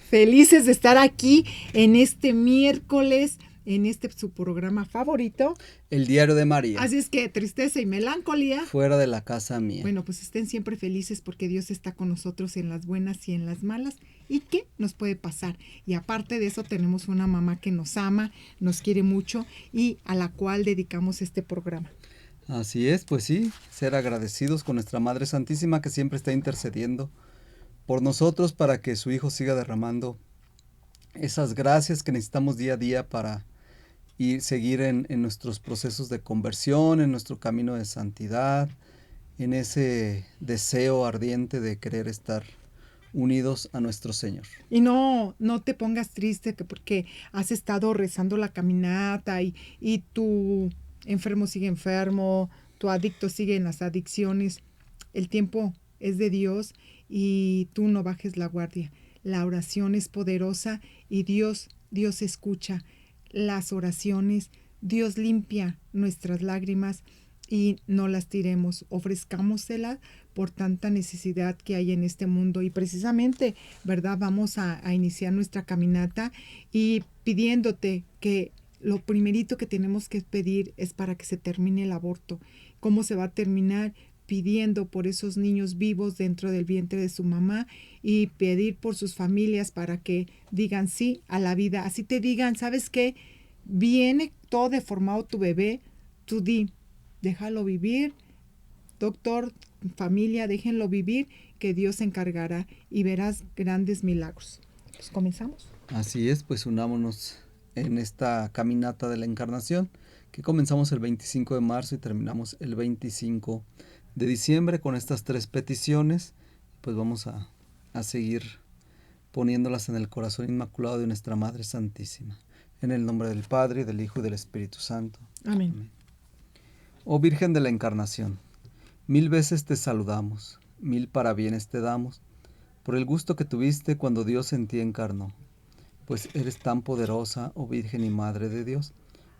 Felices de estar aquí en este miércoles, en su programa favorito. El Diario de María. Así es que tristeza y melancolía. Fuera de la casa mía. Bueno, pues estén siempre felices porque Dios está con nosotros en las buenas y en las malas. ¿Y qué nos puede pasar? Y aparte de eso tenemos una mamá que nos ama, nos quiere mucho y a la cual dedicamos este programa. Así es, pues sí, ser agradecidos con nuestra Madre Santísima que siempre está intercediendo por nosotros para que su Hijo siga derramando esas gracias que necesitamos día a día para seguir en nuestros procesos de conversión, en nuestro camino de santidad, en ese deseo ardiente de querer estar unidos a nuestro Señor. Y no te pongas triste porque has estado rezando la caminata y tu enfermo sigue enfermo, tu adicto sigue en las adicciones. El tiempo es de Dios y tú no bajes la guardia. La oración es poderosa y Dios escucha las oraciones, Dios limpia nuestras lágrimas y no las tiremos, ofrezcámoselas por tanta necesidad que hay en este mundo. Y precisamente, ¿verdad? Vamos a iniciar nuestra caminata y pidiéndote que lo primerito que tenemos que pedir es para que se termine el aborto. ¿Cómo se va a terminar? Pidiendo por esos niños vivos dentro del vientre de su mamá y pedir por sus familias para que digan sí a la vida. Así te digan, ¿sabes qué? Viene todo deformado tu bebé, tú déjalo vivir, doctor, familia, déjenlo vivir, que Dios se encargará y verás grandes milagros. Pues comenzamos. Así es, pues unámonos en esta caminata de la Encarnación, que comenzamos el 25 de marzo y terminamos el 25 de diciembre con estas 3 peticiones. Pues vamos a seguir poniéndolas en el corazón inmaculado de nuestra Madre Santísima. En el nombre del Padre, del Hijo y del Espíritu Santo. Amén. Amén. Oh Virgen de la Encarnación, 1000 veces te saludamos, 1000 parabienes te damos, por el gusto que tuviste cuando Dios en ti encarnó. Pues eres tan poderosa, oh Virgen y Madre de Dios,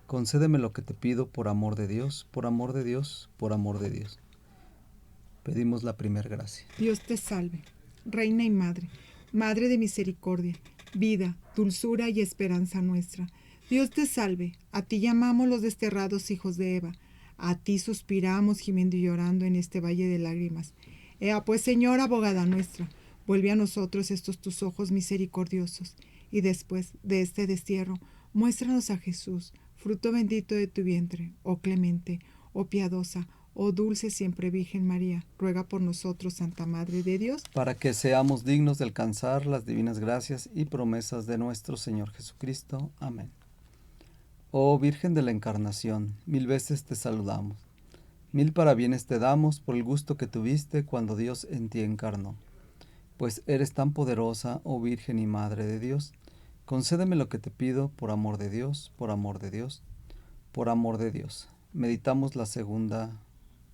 concédeme lo que te pido por amor de Dios, por amor de Dios, por amor de Dios. Pedimos la primera gracia. Dios te salve, Reina y Madre, Madre de misericordia, vida, dulzura y esperanza nuestra. Dios te salve, a ti llamamos los desterrados hijos de Eva, a ti suspiramos gimiendo y llorando en este valle de lágrimas. Ea pues, Señora, abogada nuestra, vuelve a nosotros estos tus ojos misericordiosos, y después de este destierro, muéstranos a Jesús, fruto bendito de tu vientre, oh clemente, oh piadosa, oh dulce siempre Virgen María, ruega por nosotros, Santa Madre de Dios, para que seamos dignos de alcanzar las divinas gracias y promesas de nuestro Señor Jesucristo. Amén. Oh Virgen de la Encarnación, 1000 veces te saludamos, 1000 parabienes te damos por el gusto que tuviste cuando Dios en ti encarnó. Pues eres tan poderosa, oh Virgen y Madre de Dios, concédeme lo que te pido por amor de Dios, por amor de Dios, por amor de Dios. Meditamos la segunda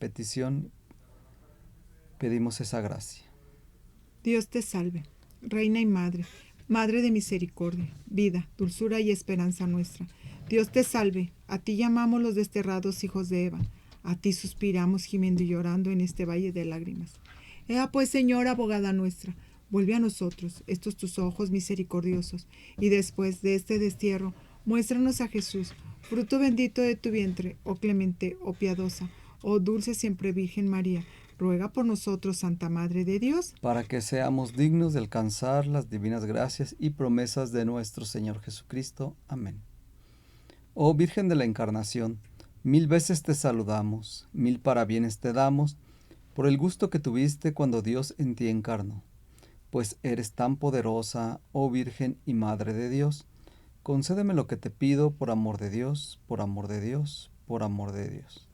petición, pedimos esa gracia. Dios te salve, Reina y Madre, Madre de misericordia, vida, dulzura y esperanza nuestra. Dios te salve, a ti llamamos los desterrados hijos de Eva, a ti suspiramos gimiendo y llorando en este valle de lágrimas. Ea pues, Señora, abogada nuestra, vuelve a nosotros estos tus ojos misericordiosos, y después de este destierro, muéstranos a Jesús, fruto bendito de tu vientre, oh clemente, oh piadosa, oh dulce siempre Virgen María, ruega por nosotros, Santa Madre de Dios, para que seamos dignos de alcanzar las divinas gracias y promesas de nuestro Señor Jesucristo. Amén. Oh Virgen de la Encarnación, 1000 veces te saludamos, 1000 parabienes te damos, por el gusto que tuviste cuando Dios en ti encarnó. Pues eres tan poderosa, oh Virgen y Madre de Dios, concédeme lo que te pido por amor de Dios, por amor de Dios, por amor de Dios.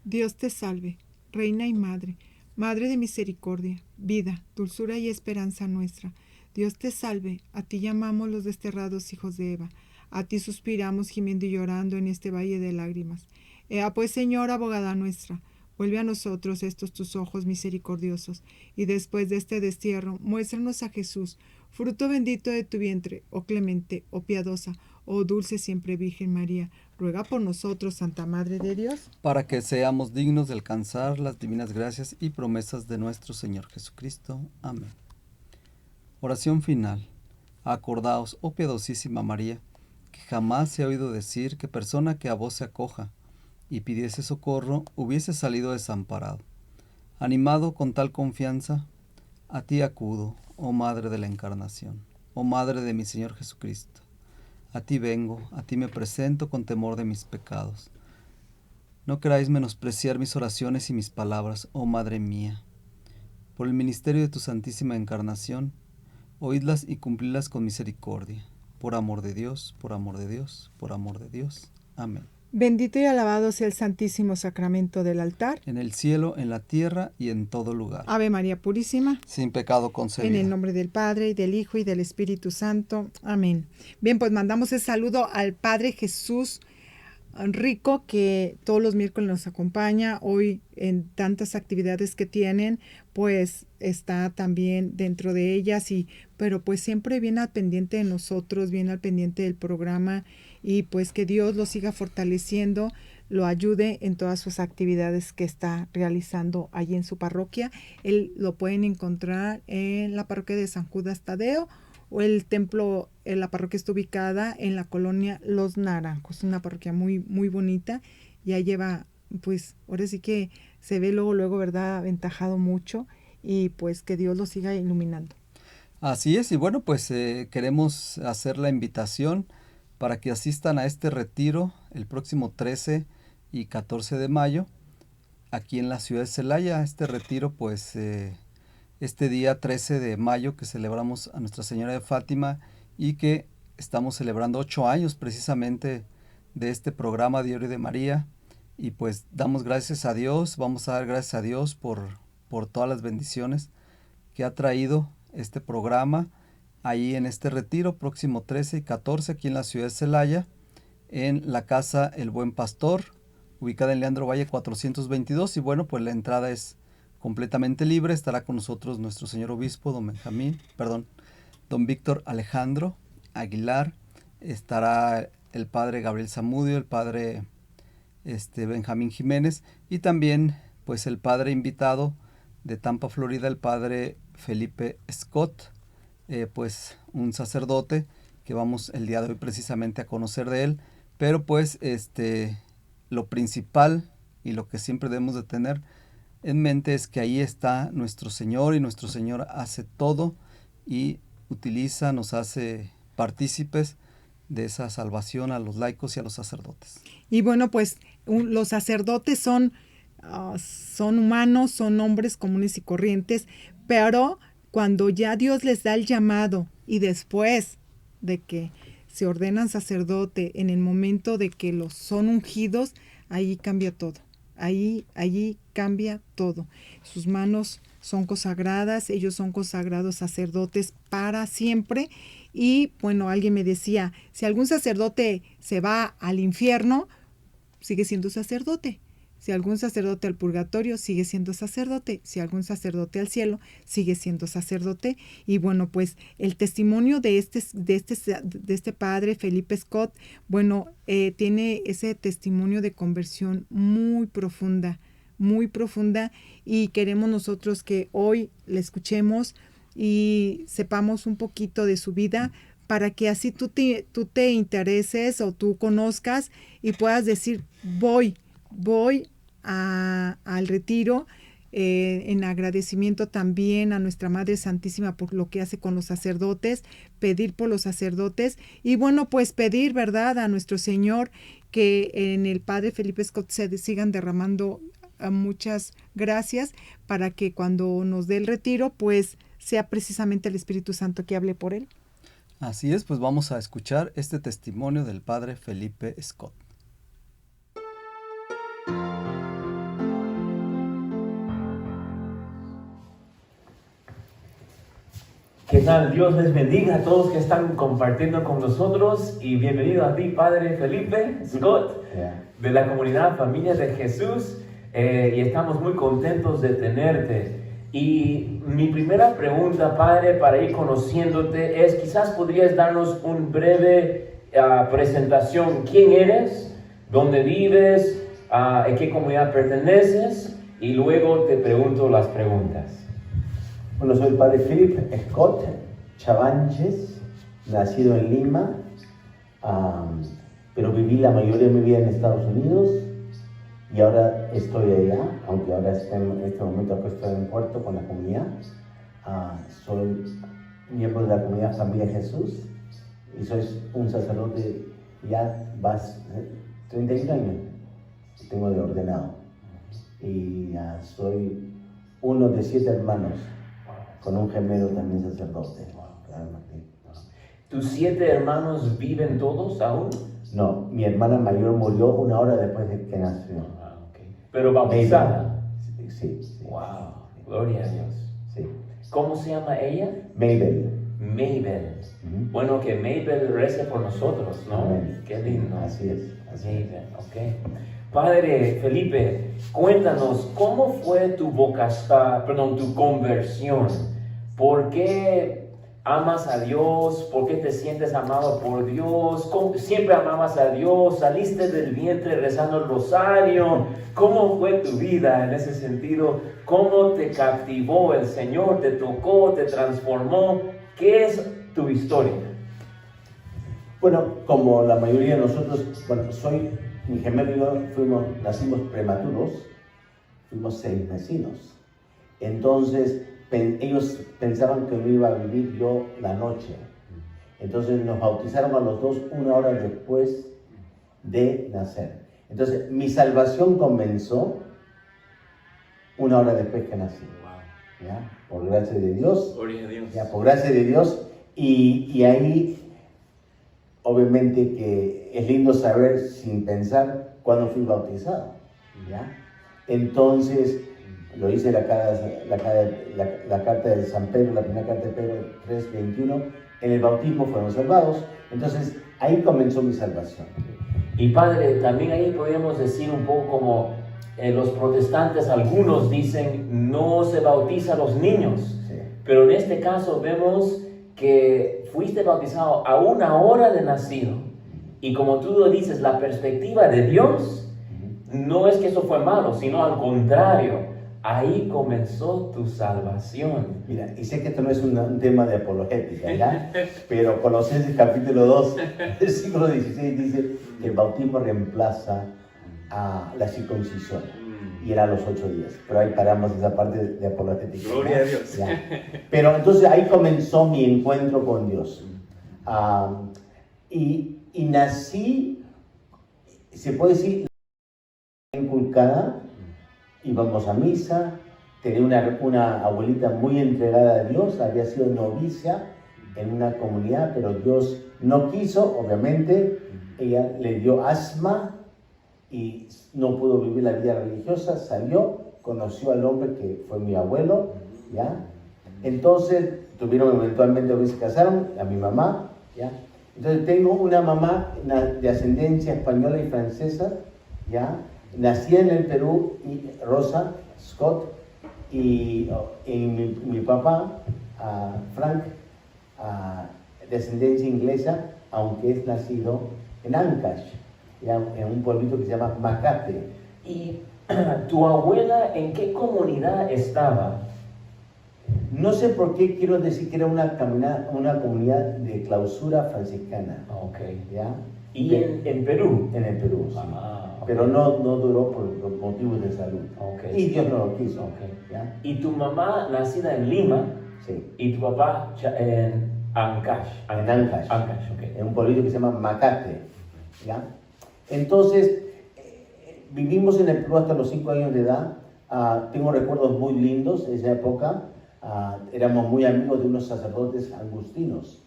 Dios te salve, Reina y Madre, Madre de misericordia, vida, dulzura y esperanza nuestra. Dios te salve, a ti llamamos los desterrados hijos de Eva, a ti suspiramos gimiendo y llorando en este valle de lágrimas. Ea pues, Señora, abogada nuestra, vuelve a nosotros estos tus ojos misericordiosos, y después de este destierro, muéstranos a Jesús, fruto bendito de tu vientre, oh clemente, oh piadosa, oh dulce siempre Virgen María, ruega por nosotros, Santa Madre de Dios, para que seamos dignos de alcanzar las divinas gracias y promesas de nuestro Señor Jesucristo. Amén. Oración final. Acordaos, oh piadosísima María, que jamás se ha oído decir que persona que a vos se acoja y pidiese socorro hubiese salido desamparado. Animado con tal confianza, a ti acudo, oh Madre de la Encarnación, oh Madre de mi Señor Jesucristo. A ti vengo, a ti me presento con temor de mis pecados. No queráis menospreciar mis oraciones y mis palabras, oh Madre mía. Por el ministerio de tu Santísima Encarnación, oídlas y cumplidlas con misericordia. Por amor de Dios, por amor de Dios, por amor de Dios. Amén. Bendito y alabado sea el Santísimo Sacramento del altar. En el cielo, en la tierra y en todo lugar. Ave María Purísima. Sin pecado concebida. En el nombre del Padre, y del Hijo, y del Espíritu Santo. Amén. Bien, pues mandamos el saludo al Padre Jesús Rico, que todos los miércoles nos acompaña. Hoy, en tantas actividades que tienen, pues está también dentro de ellas, pero pues siempre viene al pendiente de nosotros, viene al pendiente del programa, y pues que Dios lo siga fortaleciendo, lo ayude en todas sus actividades que está realizando allí en su parroquia. Él lo pueden encontrar en la parroquia de San Judas Tadeo, o el templo, la parroquia está ubicada en la colonia Los Naranjos, una parroquia muy, muy bonita. Ya lleva, pues, ahora sí que se ve luego, ¿verdad?, aventajado mucho, y pues que Dios lo siga iluminando. Así es, y bueno, pues queremos hacer la invitación para que asistan a este retiro el próximo 13 y 14 de mayo, aquí en la ciudad de Celaya. Este retiro, pues, este día 13 de mayo que celebramos a Nuestra Señora de Fátima, y que estamos celebrando 8 años precisamente de este programa Diario de María, y pues damos gracias a Dios, vamos a dar gracias a Dios por todas las bendiciones que ha traído este programa ahí en este retiro próximo 13 y 14 aquí en la ciudad de Celaya, en la casa El Buen Pastor, ubicada en Leandro Valle 422, y bueno, pues la entrada es completamente libre. Estará con nosotros nuestro señor obispo, don Víctor Alejandro Aguilar. Estará el padre Gabriel Zamudio, el padre Benjamín Jiménez, y también pues el padre invitado de Tampa, Florida, el padre Felipe Scott, pues un sacerdote que vamos el día de hoy precisamente a conocer de él. Pero pues lo principal y lo que siempre debemos de tener en mente es que ahí está nuestro Señor, y nuestro Señor hace todo y nos hace partícipes de esa salvación a los laicos y a los sacerdotes. Y bueno, pues los sacerdotes son humanos, son hombres comunes y corrientes, pero cuando ya Dios les da el llamado, y después de que se ordenan sacerdote, en el momento de que los son ungidos, ahí cambia todo. Allí cambia todo. Sus manos son consagradas, ellos son consagrados sacerdotes para siempre. Y bueno, alguien me decía, si algún sacerdote se va al infierno, sigue siendo sacerdote. Si algún sacerdote al purgatorio, sigue siendo sacerdote. Si algún sacerdote al cielo, sigue siendo sacerdote. Y bueno, pues el testimonio de este padre, Felipe Scott, bueno, tiene ese testimonio de conversión muy profunda, y queremos nosotros que hoy le escuchemos y sepamos un poquito de su vida, para que así tú te intereses o tú conozcas y puedas decir, voy al retiro, en agradecimiento también a nuestra Madre Santísima por lo que hace con los sacerdotes, pedir por los sacerdotes, y bueno, pues pedir, ¿verdad?, a nuestro Señor que en el Padre Felipe Scott se sigan derramando muchas gracias, para que cuando nos dé el retiro, pues sea precisamente el Espíritu Santo que hable por él. Así es, pues vamos a escuchar este testimonio del Padre Felipe Scott. ¿Qué tal? Dios les bendiga a todos que están compartiendo con nosotros, y bienvenido a ti, Padre Felipe Scott, de la comunidad Familia de Jesús, y estamos muy contentos de tenerte. Y mi primera pregunta, Padre, para ir conociéndote es, quizás podrías darnos una breve presentación. ¿Quién eres? ¿Dónde vives? ¿En qué comunidad perteneces? Y luego te pregunto las preguntas. Bueno, soy el padre Philip Scott Chavanches, nacido en Lima, pero viví la mayoría de mi vida en Estados Unidos y ahora estoy allá, aunque ahora en este momento acá estoy en Puerto con la comunidad. Soy miembro de la comunidad Familia Jesús y soy un sacerdote ya 31 años tengo de ordenado y soy uno de 7 hermanos con un gemelo también sacerdote. ¿Tus 7 hermanos viven todos aún? No, mi hermana mayor murió 1 hora después de que nació. Okay. ¿Pero bautizada? Sí. Wow, gloria a Dios. Sí. ¿Cómo se llama ella? Mabel. Bueno, que Mabel rece por nosotros, ¿no? Amén. Qué lindo. Así es. Mabel, ok. Padre Felipe, cuéntanos, ¿cómo fue tu tu conversión? ¿Por qué amas a Dios? ¿Por qué te sientes amado por Dios? ¿Siempre amabas a Dios? ¿Saliste del vientre rezando el rosario? ¿Cómo fue tu vida en ese sentido? ¿Cómo te captivó el Señor? ¿Te tocó? ¿Te transformó? ¿Qué es tu historia? Bueno, como la mayoría de nosotros, mi gemelo y yo nacimos prematuros, fuimos 6 vecinos. Entonces, ellos pensaban que no iba a vivir yo la noche. Entonces nos bautizaron a los 2 1 hora después de nacer. Entonces mi salvación comenzó 1 hora después que nací. ¿Ya? Por gracia de Dios. Gloria a Dios. Ya, por gracia de Dios. Y ahí, obviamente que es lindo saber sin pensar cuándo fui bautizado. ¿Ya? Entonces, lo dice la carta de San Pedro, la primera carta de Pedro 3:21, en el bautismo fueron salvados. Entonces, ahí comenzó mi salvación. Y Padre, también ahí podríamos decir un poco como los protestantes, algunos dicen, no se bautiza a los niños. Sí. Pero en este caso vemos que fuiste bautizado a 1 hora de nacido. Y como tú lo dices, la perspectiva de Dios no es que eso fue malo, sino al contrario. Ahí comenzó tu salvación. Mira, y sé que esto no es un tema de apologética, ¿ya? Pero Colosenses capítulo 2, versículo 16 dice que el bautismo reemplaza a la circuncisión. Y era a los 8 días. Pero ahí paramos esa parte de apologética. Gloria a Dios. ¿Ya? Pero entonces ahí comenzó mi encuentro con Dios. Y nací, se puede decir, inculcada. Íbamos a misa, tenía una abuelita muy entregada a Dios, había sido novicia en una comunidad, pero Dios no quiso, obviamente, ella le dio asma y no pudo vivir la vida religiosa, salió, conoció al hombre que fue mi abuelo, ¿ya? Entonces, eventualmente se casaron, a mi mamá, ¿ya? Entonces tengo una mamá de ascendencia española y francesa, ¿ya? Nacida en el Perú, Rosa Scott, y mi papá, Frank, de ascendencia inglesa, aunque es nacido en Ancash, en un pueblito que se llama Macate. ¿Y tu abuela en qué comunidad estaba? No sé por qué quiero decir que era una comunidad de clausura franciscana. Okay. ¿Ya? ¿Y en Perú? En el Perú, sí. Okay. Pero no duró por motivos de salud. Okay. Y Dios no lo quiso. Okay. ¿Ya? ¿Y tu mamá nacida en Lima? Sí. ¿Y tu papá en Ancash? En Ancash. Ancash, okay. En un pueblito que se llama Macate. ¿Ya? Entonces, vivimos en el Perú hasta los 5 años de edad. Tengo recuerdos muy lindos de esa época. Éramos muy amigos de unos sacerdotes agustinos,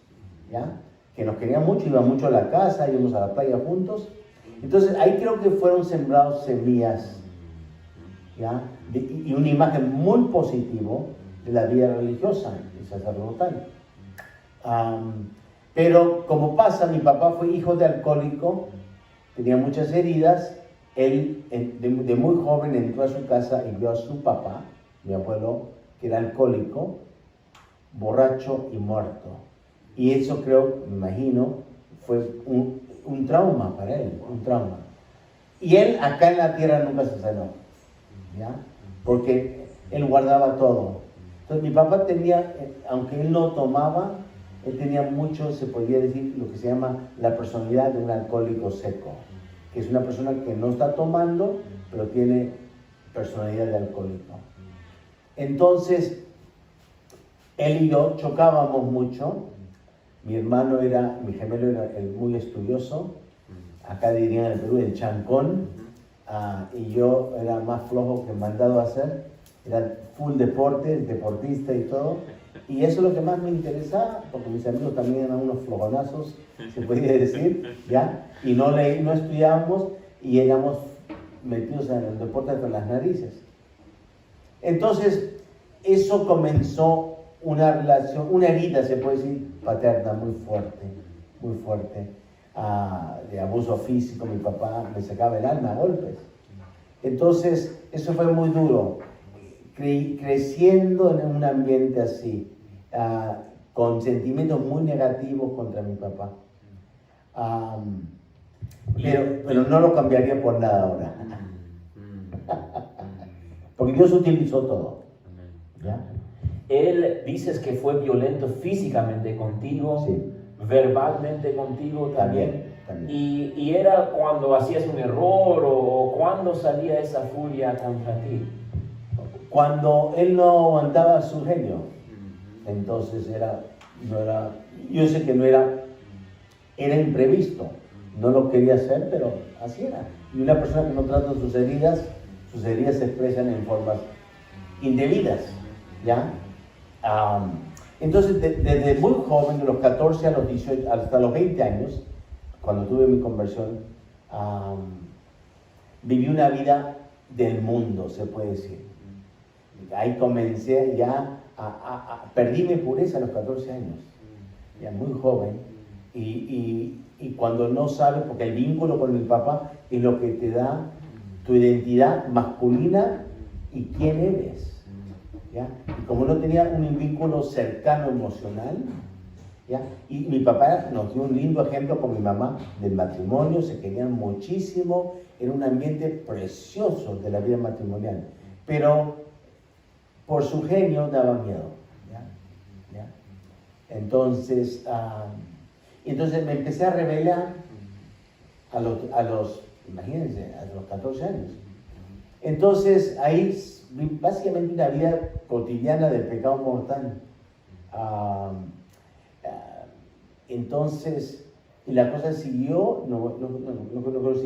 ¿ya? Que nos querían mucho, iban mucho a la casa, íbamos a la playa juntos. Entonces ahí creo que fueron sembrados semillas, ¿ya? Y una imagen muy positiva de la vida religiosa y sacerdotal. Pero como pasa, mi papá fue hijo de alcohólico, tenía muchas heridas. Él de muy joven entró a su casa y vio a su papá, mi abuelo, que era alcohólico, borracho y muerto. Y eso creo, me imagino, fue un trauma para él, un trauma. Y él acá en la tierra nunca se sanó, ¿ya? Porque él guardaba todo. Entonces mi papá tenía, aunque él no tomaba, Él tenía mucho, se podría decir, lo que se llama la personalidad de un alcohólico seco, que es una persona que no está tomando, pero tiene personalidad de alcohólico. Entonces, él y yo chocábamos mucho. Mi gemelo era el muy estudioso, acá dirían en el Perú el chancón, y yo era más flojo que mandado a hacer, era full deporte, deportista y todo. Y eso es lo que más me interesaba, porque mis amigos también eran unos flojonazos, se podría decir, ¿ya? Y no estudiábamos y éramos metidos en el deporte hasta las narices. Entonces, eso comenzó una relación, una herida, se puede decir, paterna muy fuerte, de abuso físico. Mi papá me sacaba el alma a golpes. Entonces, eso fue muy duro. Creciendo en un ambiente así, con sentimientos muy negativos contra mi papá. Pero no lo cambiaría por nada ahora. Porque Dios utilizó todo. ¿Ya? Él, dices que fue violento físicamente contigo, Sí. Verbalmente contigo también. También. Y era cuando hacías un error o cuando salía esa furia contra ti. Cuando él no aguantaba su genio, entonces yo sé que era imprevisto, no lo quería hacer, pero así era. Y una persona que no trata sus heridas se expresan en formas indebidas, ¿ya? Entonces, desde muy joven, de los 14 a los 18, hasta los 20 años, cuando tuve mi conversión, viví una vida del mundo, se puede decir. Ahí comencé ya perdí mi pureza a los 14 años, ya muy joven, y cuando no sabes, porque el vínculo con el papá es lo que te da tu identidad masculina y quién eres. ¿Ya? Y como no tenía un vínculo cercano emocional, ¿ya? Y mi papá nos dio un lindo ejemplo con mi mamá del matrimonio, se querían muchísimo, era un ambiente precioso de la vida matrimonial, pero por su genio daba miedo. ¿Ya? Entonces me empecé a rebelar imagínense, a los 14 años. Entonces ahí básicamente una vida cotidiana del pecado mortal. Entonces, y la cosa siguió, no creo que es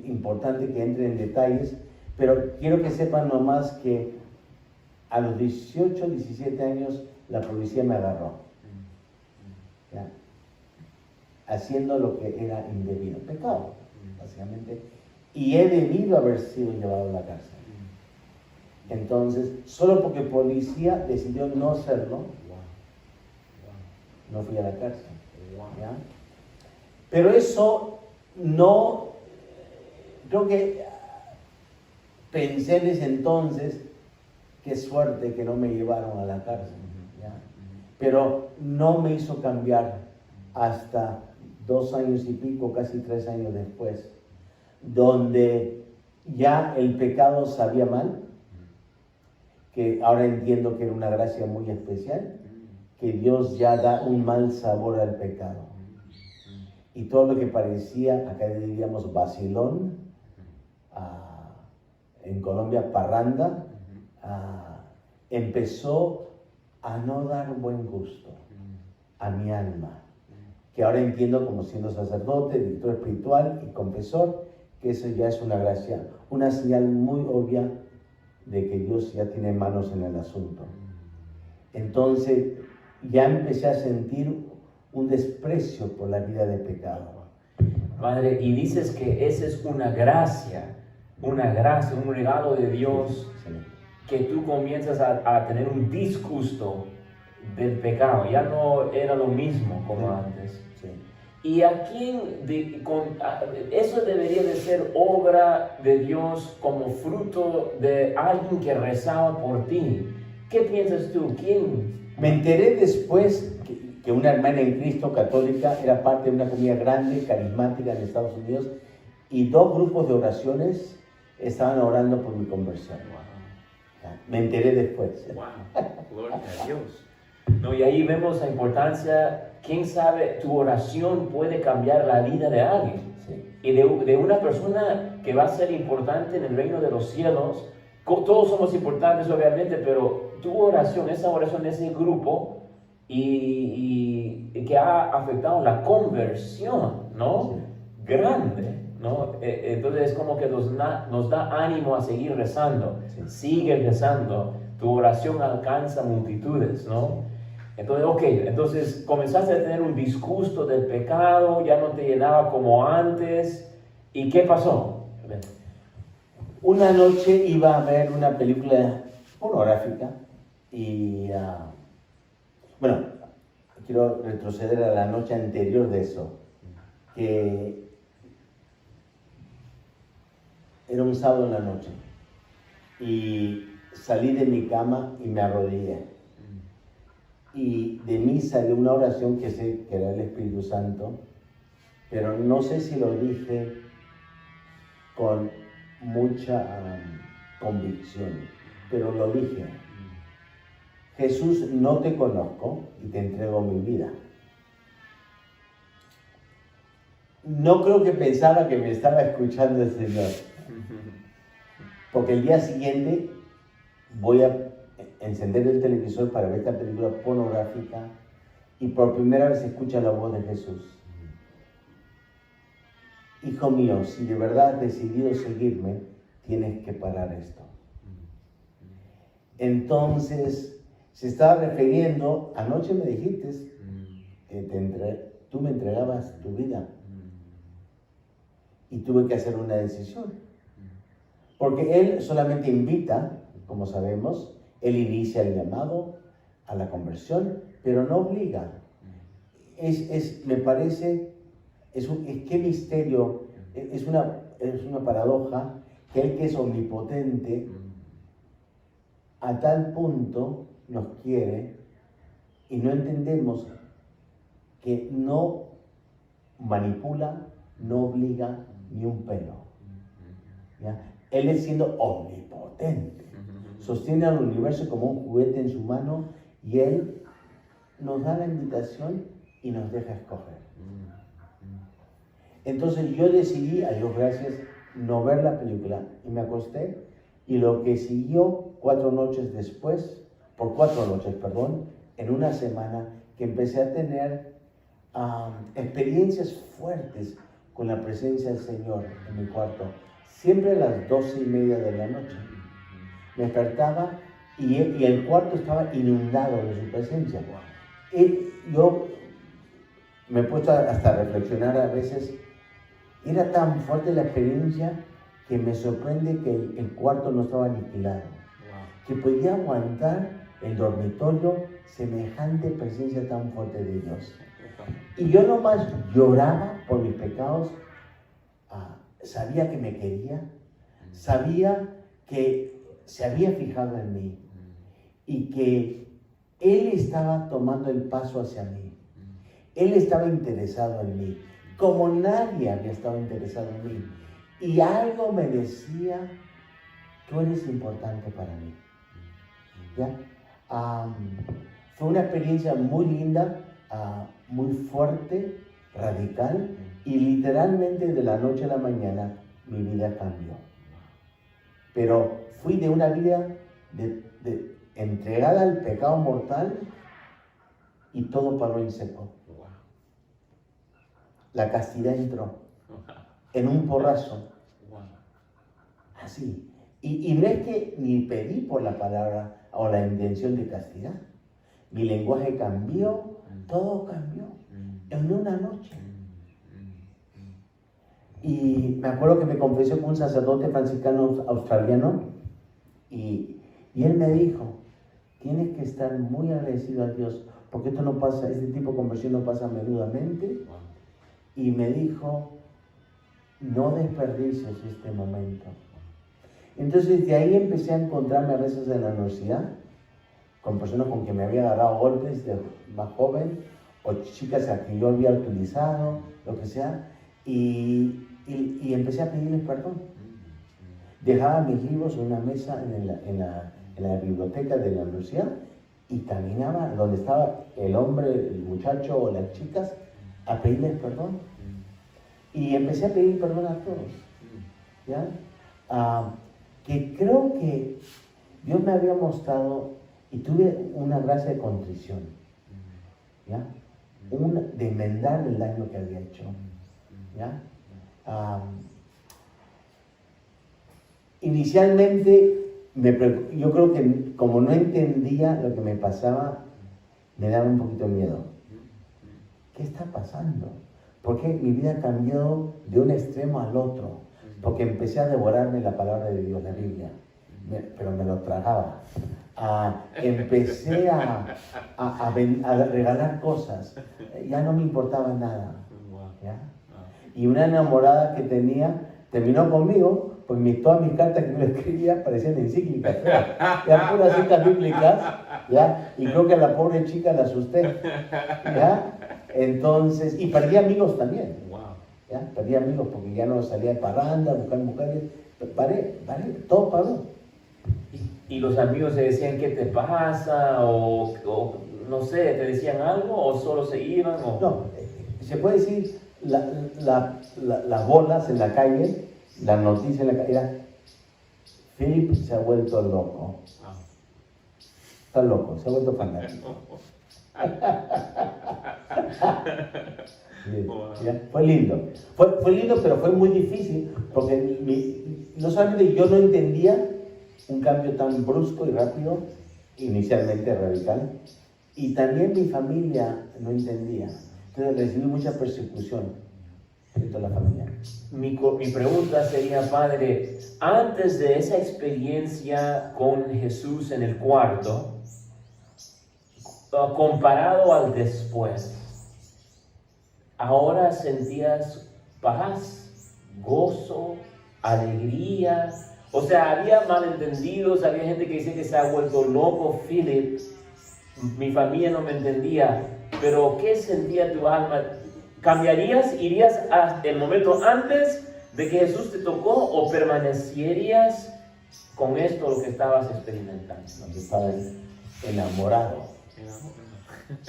importante que entre en detalles, pero quiero que sepan nomás que a los 18, 17 años la policía me agarró, ¿ya? Haciendo lo que era indebido, pecado, básicamente, y he debido haber sido llevado a la cárcel. Entonces, solo porque policía decidió no hacerlo, no fui a la cárcel. ¿Ya? Pero eso no, creo que pensé en ese entonces, qué suerte que no me llevaron a la cárcel. ¿Ya? Pero no me hizo cambiar hasta 2 años y pico, casi 3 años después, donde ya el pecado sabía mal, que ahora entiendo que era una gracia muy especial, que Dios ya da un mal sabor al pecado. Y todo lo que parecía, acá diríamos vacilón, en Colombia parranda, empezó a no dar buen gusto a mi alma, que ahora entiendo como siendo sacerdote, director espiritual y confesor, que eso ya es una gracia, una señal muy obvia de que Dios ya tiene manos en el asunto. Entonces ya empecé a sentir un desprecio por la vida de pecado. Padre, y dices que esa es una gracia, un regalo de Dios, Sí. que tú comienzas a tener un disgusto del pecado, ya no era lo mismo como antes. Sí. ¿Y a quién, eso debería de ser obra de Dios como fruto de alguien que rezaba por ti? ¿Qué piensas tú? ¿Quién? Me enteré después que una hermana en Cristo católica era parte de una comunidad grande, carismática en Estados Unidos, y 2 grupos de oraciones estaban orando por mi conversión. Me enteré después. Wow, gloria a Dios. ¿no? Y ahí vemos la importancia, quién sabe, tu oración puede cambiar la vida de alguien. Sí. Y de una persona que va a ser importante en el reino de los cielos. Todos somos importantes obviamente, pero tu oración, esa oración de ese grupo y que ha afectado la conversión, ¿no? Sí. Grande, ¿no? Entonces es como que nos da ánimo a seguir rezando. Sí. Sigue rezando, tu oración alcanza multitudes, ¿no? Entonces, ok, entonces comenzaste a tener un disgusto del pecado, ya no te llenaba como antes. ¿Y qué pasó? Una noche iba a ver una película pornográfica y, bueno, quiero retroceder a la noche anterior de eso, que era un sábado en la noche y salí de mi cama y me arrodillé. Y de mí salió una oración que sé que era el Espíritu Santo, pero no sé si lo dije con mucha convicción, pero lo dije. Jesús, no te conozco y te entrego mi vida. No creo que pensaba que me estaba escuchando el Señor, porque el día siguiente voy a encender el televisor para ver esta película pornográfica y por primera vez escucha la voz de Jesús. Hijo mío, si de verdad has decidido seguirme, tienes que parar esto. Entonces, se estaba refiriendo, anoche me dijiste que tú me entregabas tu vida. Y tuve que hacer una decisión. Porque Él solamente invita, como sabemos, Él inicia el llamado a la conversión, pero no obliga. Me parece, qué misterio, es una paradoja que Él, que es omnipotente, a tal punto nos quiere y no entendemos que no manipula, no obliga ni un pelo. ¿Ya? Él es siendo omnipotente. Sostiene al universo como un juguete en su mano y Él nos da la invitación y nos deja escoger. Entonces yo decidí, a Dios gracias, no ver la película y me acosté y lo que siguió por 4 noches, en una semana que empecé a tener experiencias fuertes con la presencia del Señor en mi cuarto, siempre a las 12:30 de la noche. Me despertaba y el cuarto estaba inundado de su presencia. Y yo me he puesto hasta a reflexionar a veces. Era tan fuerte la experiencia que me sorprende que el cuarto no estaba aniquilado. Que podía aguantar el dormitorio semejante presencia tan fuerte de Dios. Y yo nomás lloraba por mis pecados. Sabía que me quería, sabía que se había fijado en mí y que Él estaba tomando el paso hacia mí. Él estaba interesado en mí, como nadie había estado interesado en mí. Y algo me decía, tú eres importante para mí. ¿Ya? Fue una experiencia muy linda, muy fuerte, radical, y literalmente de la noche a la mañana mi vida cambió. Pero fui de una vida de entregada al pecado mortal y todo paró en seco. La castidad entró en un porrazo. Así. Y no es que ni pedí por la palabra o la intención de castidad. Mi lenguaje cambió, todo cambió en una noche. Y me acuerdo que me confesé con un sacerdote franciscano australiano y él me dijo, tienes que estar muy agradecido a Dios porque esto no pasa, este tipo de conversión no pasa menudamente. Y me dijo, no desperdicies este momento. Entonces de ahí empecé a encontrarme a veces en la universidad con personas con que me había agarrado golpes de más joven o chicas a que yo había utilizado, lo que sea, y empecé a pedirles perdón. Dejaba mis libros en una mesa en la biblioteca de la universidad y caminaba donde estaba el hombre, el muchacho o las chicas, a pedirles perdón. Y empecé a pedir perdón a todos. ¿Ya? Que creo que Dios me había mostrado y tuve una gracia de contrición. ¿Ya? De enmendar el daño que había hecho. ¿Ya? Inicialmente, yo creo que como no entendía lo que me pasaba, me daba un poquito de miedo. ¿Qué está pasando? ¿Por qué mi vida cambió de un extremo al otro? Porque empecé a devorarme la palabra de Dios, la Biblia, pero me lo tragaba. Empecé a regalar cosas, ya no me importaba nada. ¿Ya? Y una enamorada que tenía terminó conmigo, porque todas mis cartas que yo le escribía parecían encíclicas, ya puras citas bíblicas, ¿ya? Y creo que a la pobre chica la asusté, ¿ya? Entonces, y perdí amigos también, ¿ya? Perdí amigos porque ya no salía de parranda, buscar mujeres, paré, todo paró. ¿Y los amigos se decían qué te pasa? O no sé, ¿te decían algo o solo se iban? O... No, se puede decir, las bolas en la calle, la noticia en la calle era: Philip se ha vuelto loco. Está loco, se ha vuelto fanático. Fue lindo. Fue lindo, pero fue muy difícil, porque no solamente yo no entendía un cambio tan brusco y rápido, inicialmente radical, y también mi familia no entendía. Entonces recibí mucha persecución dentro de la familia. Mi pregunta sería, Padre, antes de esa experiencia con Jesús en el cuarto, comparado al después, ¿ahora sentías paz, gozo, alegría? O sea, había malentendidos, había gente que decía que se ha vuelto loco, Philip, mi familia no me entendía, pero ¿qué sentía tu alma? ¿Cambiarías, irías hasta el momento antes de que Jesús te tocó o permanecerías con esto lo que estabas experimentando? Yo estaba enamorado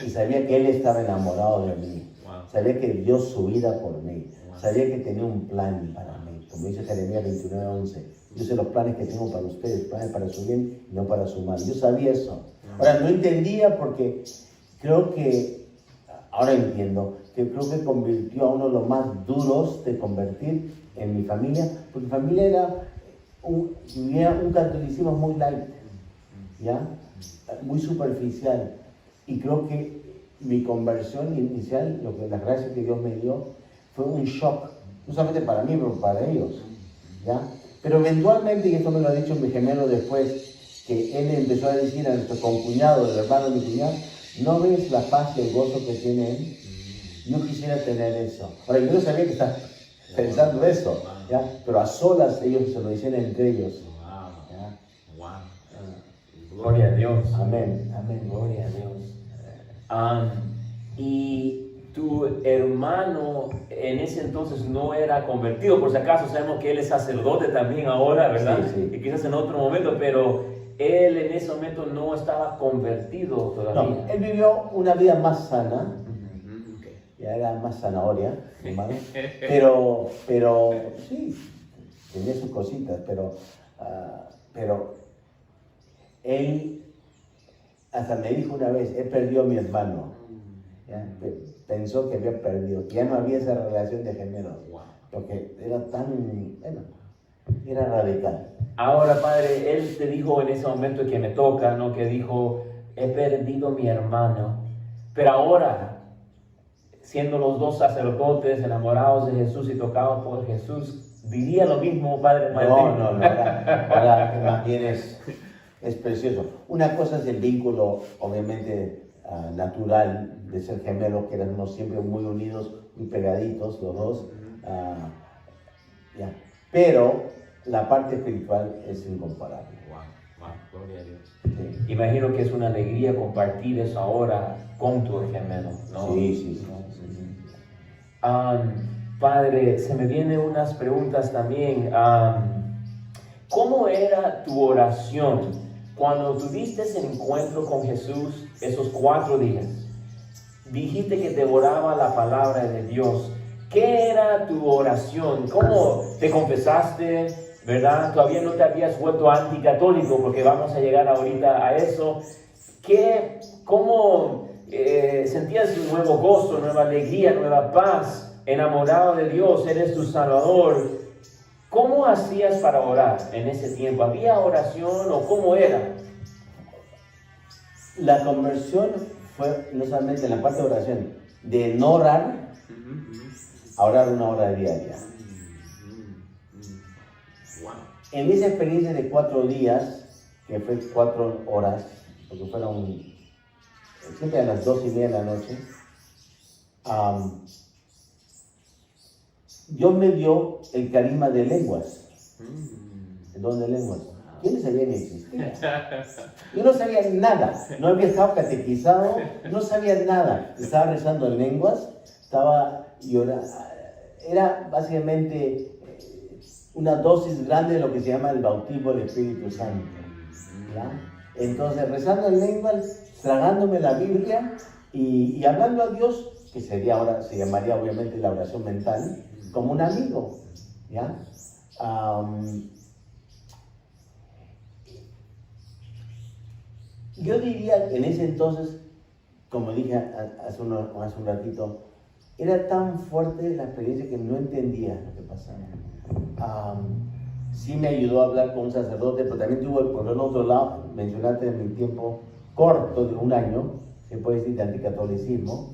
y sabía que Él estaba enamorado de mí, sabía que dio su vida por mí, sabía que tenía un plan para mí, como dice Jeremías 29:11. Yo sé los planes que tengo para ustedes, planes para su bien y no para su mal. Yo sabía eso. Ahora, no entendía porque creo que, ahora entiendo, que creo que convirtió a uno de los más duros de convertir en mi familia, porque mi familia vivía un catolicismo muy light, ¿ya? Muy superficial. Y creo que mi conversión inicial, la gracia que Dios me dio, fue un shock, no solamente para mí, pero para ellos, ¿ya? Pero eventualmente, y esto me lo ha dicho mi gemelo después, que él empezó a decir a nuestro concuñado, el hermano de mi cuñado: ¿no ves la paz y el gozo que tiene él? Yo quisiera tener eso. Ahora, yo no sabía que estaba pensando eso, ¿ya? Pero a solas ellos se lo decían entre ellos. ¿Ya? Gloria a Dios. Amén, amén, gloria a Dios. Y tu hermano en ese entonces no era convertido, por si acaso sabemos que él es sacerdote también ahora, ¿verdad? Sí. Y quizás en otro momento, pero él en ese momento no estaba convertido todavía. No, él vivió una vida más sana, ya era más zanahoria, hermano, pero sí, tenía sus cositas, pero él hasta me dijo una vez: he perdido a mi hermano. ¿Ya? Pensó que había perdido, que ya no había esa relación de gemelos, porque era era radical. Ahora, Padre, él te dijo en ese momento que me toca, ¿no? Que dijo: he perdido a mi hermano, pero ahora, siendo los dos sacerdotes enamorados de Jesús y tocados por Jesús, ¿diría lo mismo, Padre? No, ahora más bien es precioso. Una cosa es el vínculo, obviamente, natural de ser gemelos, que éramos siempre muy unidos, muy pegaditos los dos, pero la parte espiritual es incomparable. Gloria a Dios. Sí. Imagino que es una alegría compartir eso ahora con tu gemelo, ¿no? Sí. Padre, se me vienen unas preguntas también. ¿Cómo era tu oración cuando tuviste ese encuentro con Jesús, esos 4 días, dijiste que devoraba la palabra de Dios. ¿Qué era tu oración? ¿Cómo te confesaste? ¿Verdad? Todavía no te habías vuelto anticatólico, porque vamos a llegar ahorita a eso. ¿Cómo sentías un nuevo gozo, nueva alegría, nueva paz, enamorado de Dios, eres tu Salvador? ¿Cómo hacías para orar en ese tiempo? ¿Había oración o cómo era? La conversión fue no solamente en la parte de oración, de no orar, a orar 1 hora diaria. En esa experiencia de 4 días, que fue 4 horas, porque fueron siempre a las 2:30 de la noche, Dios me dio el carisma de lenguas, el don de lenguas. ¿Quién sabía que existía? Yo no sabía nada, no había estado catequizado, no sabía nada. Estaba rezando en lenguas, estaba llorando. Era básicamente una dosis grande de lo que se llama el bautismo del Espíritu Santo, ¿ya? Entonces, rezando en lenguas, tragándome la Biblia y hablando a Dios, que se llamaría obviamente la oración mental, como un amigo, ¿ya? Yo diría que en ese entonces, como dije hace un ratito, era tan fuerte la experiencia que no entendía lo que pasaba. Sí me ayudó a hablar con un sacerdote, pero también tuve, por el otro lado, mencionaste en mi tiempo corto de 1 año, se puede decir de anticatolicismo,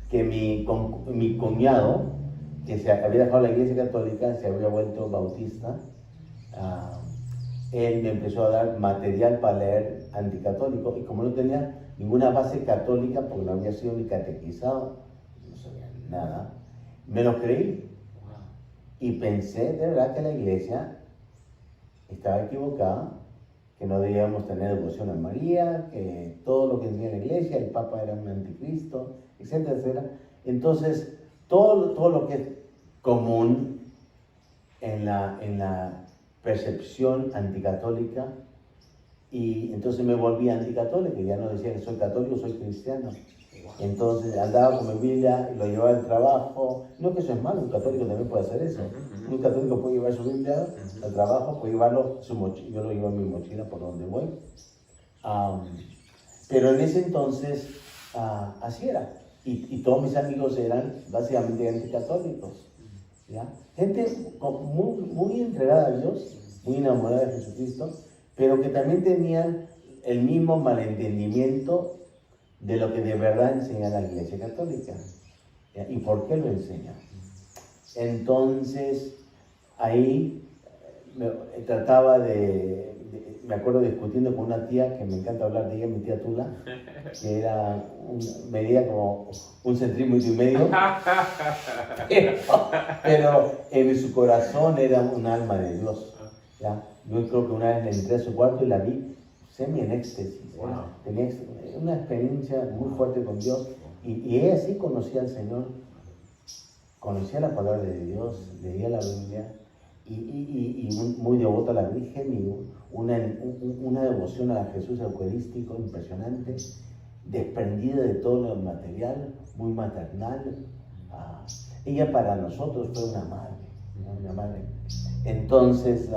que mi cuñado, que se había dejado la iglesia católica, se había vuelto bautista. Él me empezó a dar material para leer anticatólico, y como no tenía ninguna base católica, porque no había sido ni catequizado, no sabía nada, me lo creí. Y pensé de verdad que la iglesia estaba equivocada, que no debíamos tener devoción a María, que todo lo que decía la iglesia, el Papa era un anticristo, etcétera, etcétera. Entonces, todo lo que es común en la percepción anticatólica, y entonces me volví anticatólico, ya no decía que soy católico, soy cristiano. Entonces andaba con mi Biblia, lo llevaba al trabajo. No que eso es malo, un católico también puede hacer eso. Un católico puede llevar su Biblia al trabajo, puede llevarlo su mochila. Yo lo llevo en mi mochila por donde voy. Pero en ese entonces así era. Y todos mis amigos eran básicamente anticatólicos, ¿ya? Gente muy entregada a Dios, muy enamorada de Jesucristo, pero que también tenían el mismo malentendimiento de lo que de verdad enseña la Iglesia Católica, ¿ya? ¿Y por qué lo enseña? Entonces, ahí trataba me acuerdo discutiendo con una tía, que me encanta hablar de ella, mi tía Tula, que medía como 1,5 centímetros, pero en su corazón era un alma de Dios, ¿ya? Yo creo que una vez le entré a su cuarto y la vi semi en éxtasis. Wow. Tenía una experiencia muy fuerte con Dios, y ella sí conocía al Señor, conocía la palabra de Dios, leía la Biblia, y muy devota a la Virgen, y una devoción a Jesús eucarístico impresionante, desprendida de todo lo material, muy maternal. Ella para nosotros fue una madre, ¿no? Una madre. Entonces,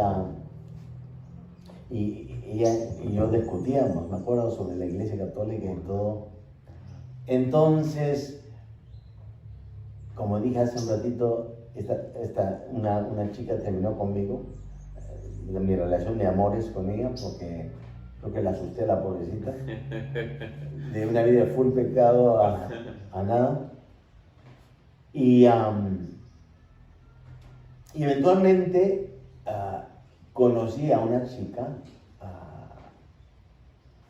ella y yo discutíamos, me acuerdo, sobre la Iglesia Católica y todo. Entonces, como dije hace un ratito, una chica terminó conmigo, mi relación de amores con ella, porque creo que la asusté a la pobrecita, de una vida full pecado a nada. Y eventualmente conocí a una chica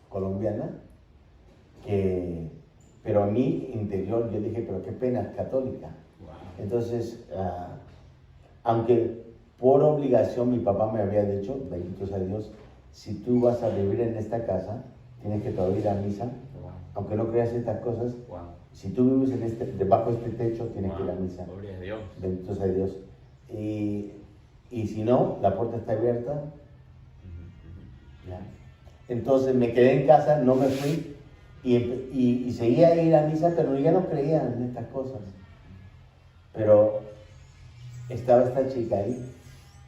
colombiana, pero a mi interior yo dije, pero qué pena, es católica. Entonces, aunque por obligación mi papá me había dicho, bendito sea Dios, si tú vas a vivir en esta casa, tienes que todavía ir a misa, aunque no creas estas cosas. Si tú vives debajo de este techo, tienes que ir a misa. Gloria a Dios. Bendito sea Dios. Y si no, la puerta está abierta. ¿Ya? Entonces me quedé en casa, no me fui y seguía a ir a misa, pero ya no creía en estas cosas. Pero estaba esta chica ahí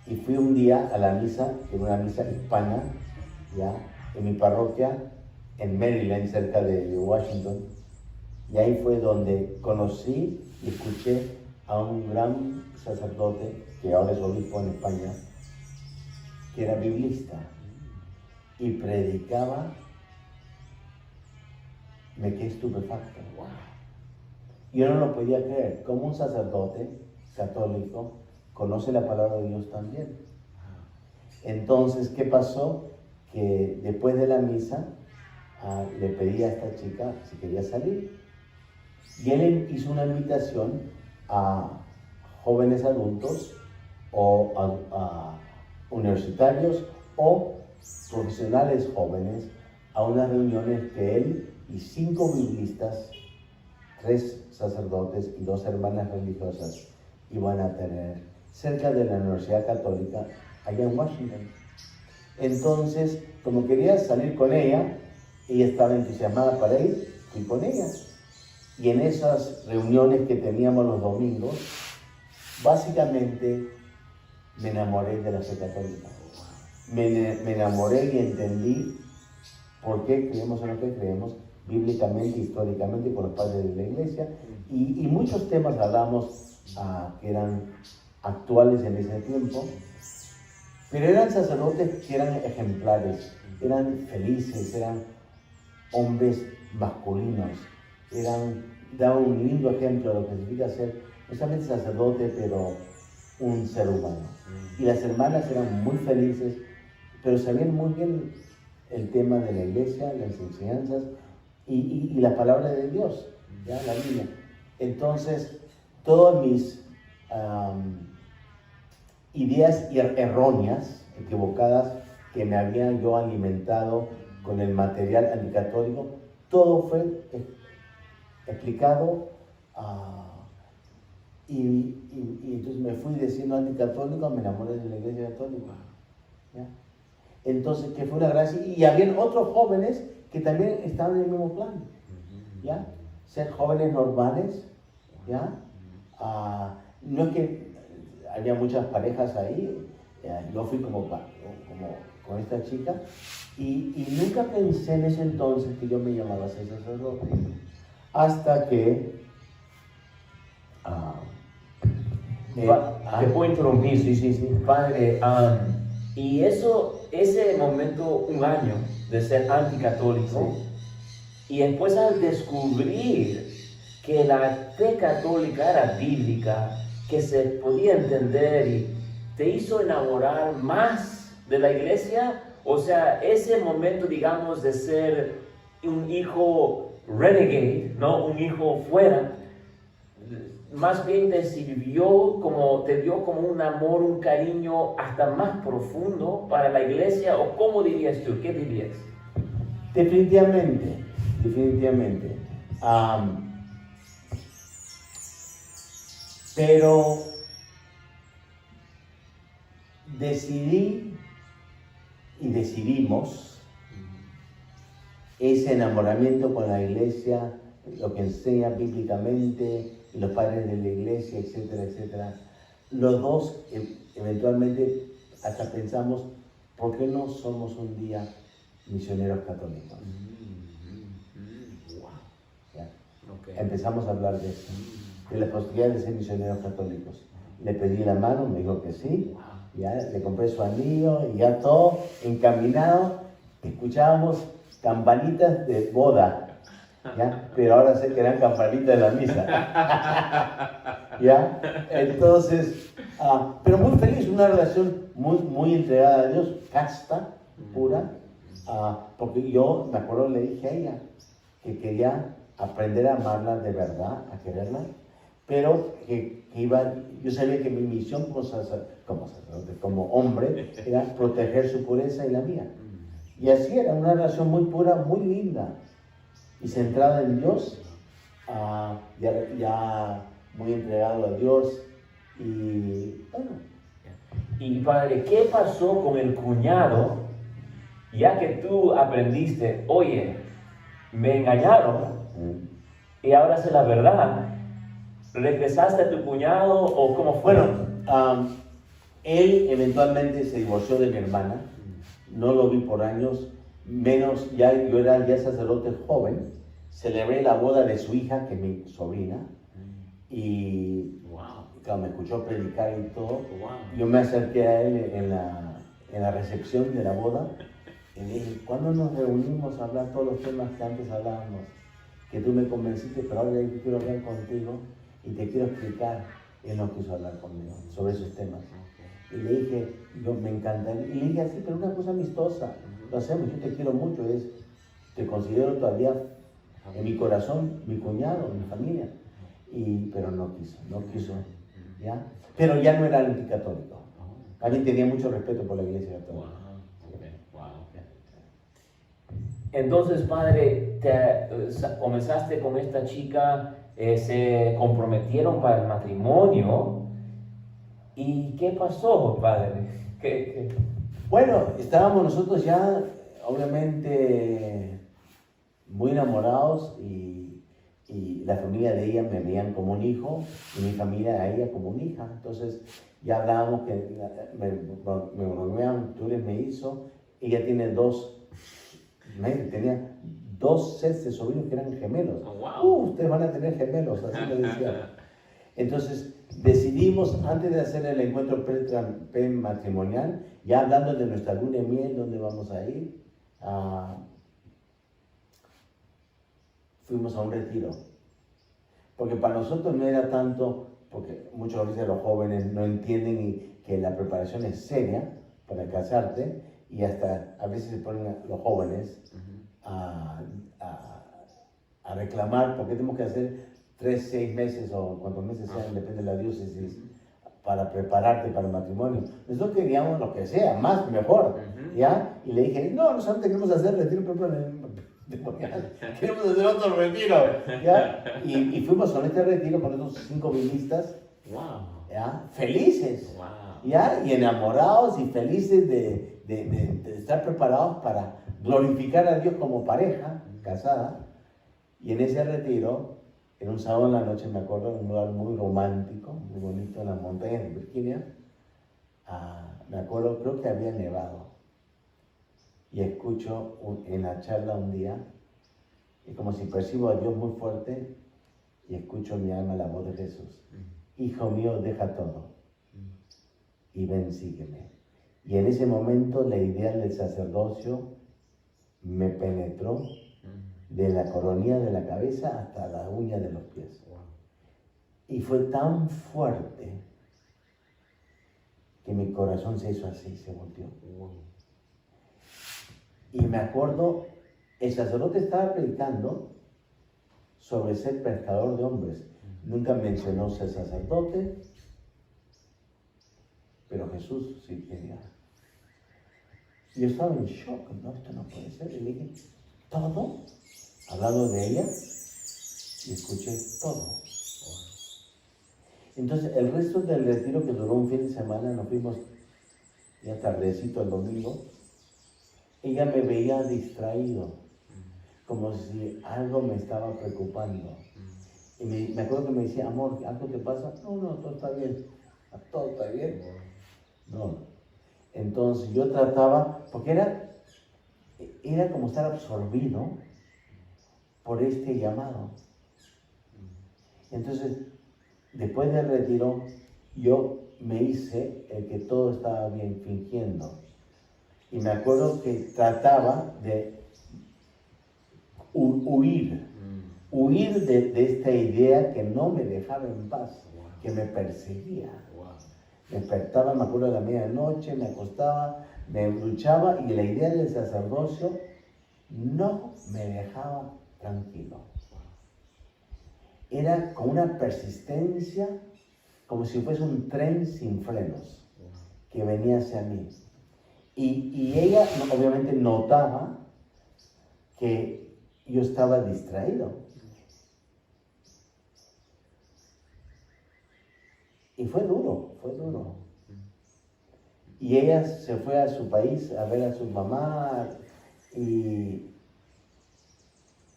y fui un día a la misa, que era una misa hispana, ya, en mi parroquia, en Maryland, cerca de Washington. Y ahí fue donde conocí y escuché a un gran sacerdote, que ahora es obispo en España, que era biblista y predicaba. Me quedé estupefacto. Wow. Yo no lo podía creer. Como un sacerdote católico conoce la palabra de Dios también. Entonces, ¿qué pasó? Que después de la misa le pedí a esta chica si quería salir. Y él hizo una invitación a jóvenes adultos o a universitarios o profesionales jóvenes a unas reuniones que él y 5 biblistas, 3 sacerdotes y 2 hermanas religiosas iban a tener cerca de la Universidad Católica allá en Washington. Entonces, como quería salir con ella estaba entusiasmada para ir, fui con ella. Y en esas reuniones que teníamos los domingos, básicamente me enamoré de la fe católica. Me enamoré y entendí por qué creemos en lo que creemos, bíblicamente, históricamente, con los padres de la iglesia. Y muchos temas hablamos que eran actuales en ese tiempo, pero eran sacerdotes que eran ejemplares, eran felices, eran hombres masculinos, daban un lindo ejemplo de lo que significa ser no solamente sacerdote, pero un ser humano. Y las hermanas eran muy felices, pero sabían muy bien el tema de la iglesia, las enseñanzas y la palabra de Dios, ¿ya? La Biblia. Entonces, todas mis ideas erróneas, equivocadas, que me habían yo alimentado con el material anticatólico, todo fue explicado y entonces me fui diciendo anticatólico, me enamoré de la iglesia católica. ¿Ya? Entonces, que fue una gracia. Y habían otros jóvenes que también estaban en el mismo plan. ¿Ya? Ser jóvenes normales. ¿Ya? No es que había muchas parejas ahí. Yo fui como con esta chica. Y nunca pensé en ese entonces que yo me llamaba a ser sacerdote. Hasta que... te puedo interrumpir, sí. Padre, y ese momento, un año de ser anticatólico, y después al descubrir que la fe católica era bíblica, que se podía entender y te hizo enamorar más de la iglesia, o sea, ese momento, digamos, de ser un hijo renegade, ¿no? Un hijo fuera, más bien te dio como un amor, un cariño hasta más profundo para la iglesia, o ¿cómo dirías tú? ¿Qué dirías? Definitivamente. Pero decidimos ese enamoramiento con la iglesia, lo que enseña bíblicamente, y los padres de la iglesia, etcétera, etcétera. Los dos eventualmente hasta pensamos, ¿por qué no somos un día misioneros católicos? Wow. ¿Ya? Okay. Empezamos a hablar de eso, de la posibilidad de ser misioneros católicos. Le pedí la mano, me dijo que sí, ya le compré su anillo y ya todo encaminado. Escuchábamos campanitas de boda. ¿Ya? Pero ahora sé que eran campanitas de la misa. ¿Ya? Entonces, pero muy feliz, una relación muy entregada a Dios, casta, pura, porque yo me acuerdo, le dije a ella que quería aprender a amarla de verdad, a quererla, pero que yo sabía que mi misión como hombre era proteger su pureza y la mía. Y así era una relación muy pura, muy linda. Y centrada en Dios, ya muy entregado a Dios. Y bueno. Y padre, ¿qué pasó con el cuñado ya que tú aprendiste, oye, me engañaron y ahora sé la verdad, ¿regresaste a tu cuñado o cómo fue? Bueno, él eventualmente se divorció de mi hermana, no lo vi por años, menos, yo era ya sacerdote joven, celebré la boda de su hija, que es mi sobrina, y claro, me escuchó predicar y todo. Yo me acerqué a él en la recepción de la boda y le dije, ¿cuándo nos reunimos a hablar todos los temas que antes hablábamos? Que tú me convenciste, pero ahora yo quiero hablar contigo y te quiero explicar. Él no quiso hablar conmigo sobre esos temas. Y le dije, yo me encantaría. Y le dije así, pero una cosa amistosa. Lo hacemos, yo te quiero mucho, te considero todavía en mi corazón mi cuñado, mi familia. Pero no quiso, ¿ya? Pero ya no era anticatólico. También tenía mucho respeto por la iglesia católica. Entonces, padre, comenzaste con esta chica, se comprometieron para el matrimonio. ¿Y qué pasó, padre? Bueno, estábamos nosotros ya, obviamente, muy enamorados y la familia de ella me veían como un hijo y mi familia a ella como una hija. Entonces ya hablábamos que me bromeaban, tú eres mellizo. Ella tiene tenía dos sets de sobrinos que eran gemelos. Ustedes van a tener gemelos, así me decía. Entonces decidimos, antes de hacer el encuentro prematrimonial, ya hablando de nuestra luna de miel, dónde vamos a ir, fuimos a un retiro. Porque para nosotros no era tanto, porque muchas veces los jóvenes no entienden que la preparación es seria para casarte, y hasta a veces se ponen los jóvenes a reclamar porque tenemos que hacer 3, 6 meses o cuantos meses sean, depende de la diócesis, para prepararte para el matrimonio. Nosotros queríamos lo que sea, más, mejor, ¿ya? Y le dije, no, nosotros queremos hacer retiro queremos hacer otro retiro, ¿ya? Y fuimos con este retiro con estos 5 vilistas, ¿ya? Felices, ¿ya? Y enamorados y felices de estar preparados para glorificar a Dios como pareja casada. Y en ese retiro, en un sábado en la noche, me acuerdo, en un lugar muy romántico, muy bonito, en las montañas de Virginia, me acuerdo, creo que había nevado. Y escucho en la charla un día, es como si percibo a Dios muy fuerte, y escucho en mi alma la voz de Jesús. Hijo mío, deja todo y ven, sígueme. Y en ese momento la idea del sacerdocio me penetró de la coronilla de la cabeza hasta la uña de los pies. Y fue tan fuerte que mi corazón se hizo así, se volteó. Y me acuerdo, el sacerdote estaba predicando sobre ser pescador de hombres. Nunca mencionó ser sacerdote, pero Jesús sí quería. Yo estaba en shock, no, esto no puede ser. Y le dije, todo, hablando de ella, y escuché todo. Entonces, el resto del retiro, que duró un fin de semana, nos fuimos ya tardecito el domingo, ella me veía distraído, como si algo me estaba preocupando. Y me acuerdo que me decía, amor, ¿algo te pasa? No, todo está bien. ¿Todo está bien? No. Entonces yo trataba, porque era como estar absorbido por este llamado. Entonces, después del retiro, yo me hice el que todo estaba bien, fingiendo. Y me acuerdo que trataba de huir de esta idea que no me dejaba en paz, que me perseguía. Me despertaba, me acuerdo, de la medianoche, me acostaba, me duchaba, y la idea del sacerdocio no me dejaba tranquilo. Era con una persistencia, como si fuese un tren sin frenos, que venía hacia mí. Y ella obviamente notaba que yo estaba distraído. Y fue duro. Y ella se fue a su país a ver a su mamá, Y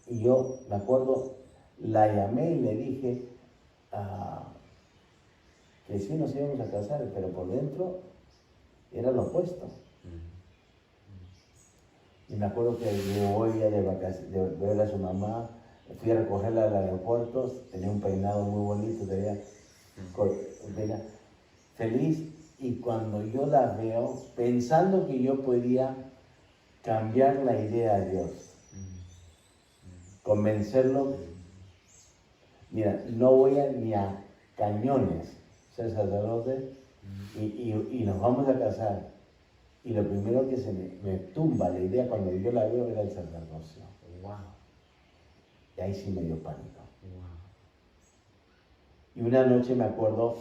yo me acuerdo, la llamé y le dije que sí nos íbamos a casar, pero por dentro era lo opuesto. Y me acuerdo que llegó ella de vacaciones, de ver a su mamá, fui a recogerla al aeropuerto, tenía un peinado muy bonito, tenía un peinado feliz, y cuando yo la veo, pensando que yo podía cambiar la idea a Dios, convencerlo, mira, no voy ni a Cañones ser sacerdote y nos vamos a casar. Y lo primero que se me tumba la idea cuando yo la veo era el sacerdocio. Wow. Y ahí sí me dio pánico. Wow. Y una noche me acuerdo